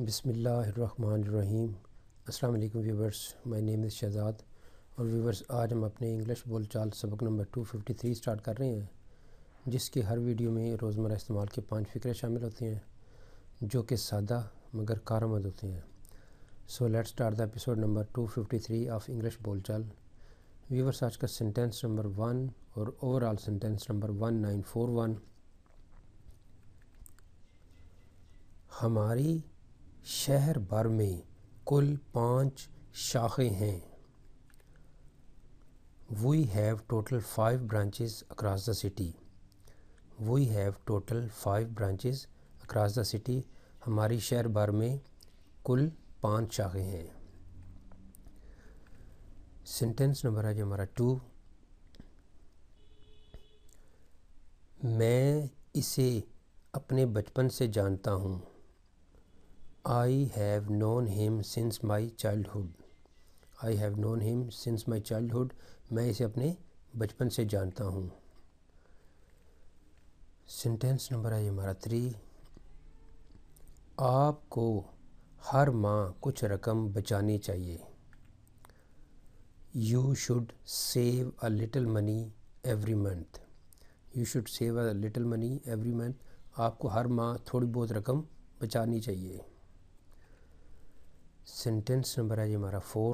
بسم اللہ الرحمن الرحیم۔ السلام علیکم ویورز، مائی نیم از شہزاد۔ اور ویورز، آج ہم اپنے انگلش بول چال سبق نمبر 253 سٹارٹ کر رہے ہیں، جس کی ہر ویڈیو میں روزمرہ استعمال کے 5 فقرے شامل ہوتے ہیں جو کہ سادہ مگر کارآمد ہوتے ہیں۔ So let start the episode number 253 of English بول چال۔ ویورز، آج کا سینٹینس نمبر 1 اور اوور آل سینٹینس نمبر 1941۔ ہماری شہر بھر میں کل 5 شاخیں ہیں۔ We have total 5 branches across the city. We have total 5 branches across the city. ہماری شہر بھر میں کل 5 شاخیں ہیں۔ سینٹینس نمبر ہے جو ہمارا 2۔ میں اسے اپنے بچپن سے جانتا ہوں۔ I have known him since my childhood. I have known him since my childhood. میں اسے اپنے بچپن سے جانتا ہوں۔ سینٹینس نمبر ہے ہمارا 3۔ آپ کو ہر ماہ کچھ رقم بچانی چاہیے۔ You should save a little money every month. You should save a little money every month. آپ کو ہر ماہ تھوڑی بہت رقم بچانی چاہیے۔ سینٹینس نمبر ہے ہمارا 4۔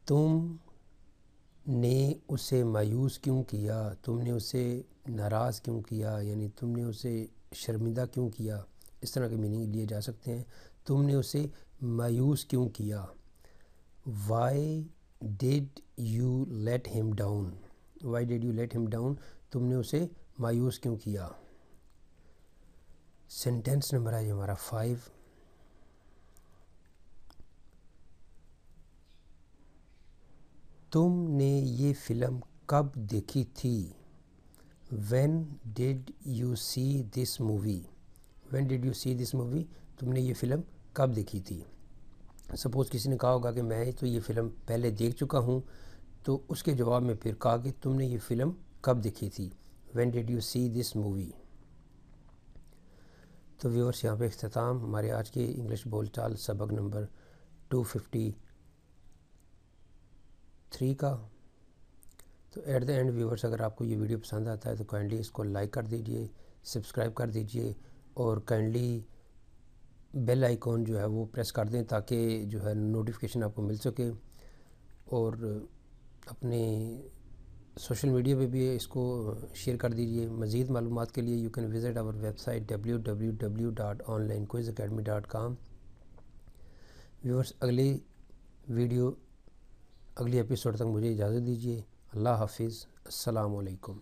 تم نے اسے مایوس کیوں کیا؟ تم نے اسے ناراض کیوں کیا؟ یعنی تم نے اسے شرمندہ کیوں کیا؟ اس طرح کے میننگ لیے جا سکتے ہیں۔ تم نے اسے مایوس کیوں کیا؟ Why did you let him down? Why did you let him down? تم نے اسے مایوس کیوں کیا؟ سینٹینس نمبر ہے ہمارا 5۔ تم نے یہ فلم کب دیکھی تھی؟ When did you see this movie? When did you see this movie? تم نے یہ فلم کب دیکھی تھی؟ سپوز کسی نے کہا ہوگا کہ میں تو یہ فلم پہلے دیکھ چکا ہوں، تو اس کے جواب میں پھر کہا کہ تم نے یہ فلم کب دیکھی تھی؟ When did you see this movie? تو ویورز، یہاں پہ اختتام ہمارے آج کے انگلش بول چال سبق نمبر 253 کا۔ تو ایٹ دا اینڈ ویورز، اگر آپ کو یہ ویڈیو پسند آتا ہے تو کائنڈلی اس کو لائک کر دیجئے، سبسکرائب کر دیجئے، اور کائنڈلی بیل آئیکن جو ہے وہ پریس کر دیں تاکہ جو ہے نوٹیفیکیشن آپ کو مل سکے۔ اور اپنے سوشل میڈیا پہ بھی اس کو شیئر کر دیجئے۔ مزید معلومات کے لیے یو کین وزٹ آور ویب سائٹ www.onlinequizacademy.com۔ ویورز، اگلی ایپیسوڈ تک مجھے اجازت دیجیے۔ اللہ حافظ، السلام علیکم۔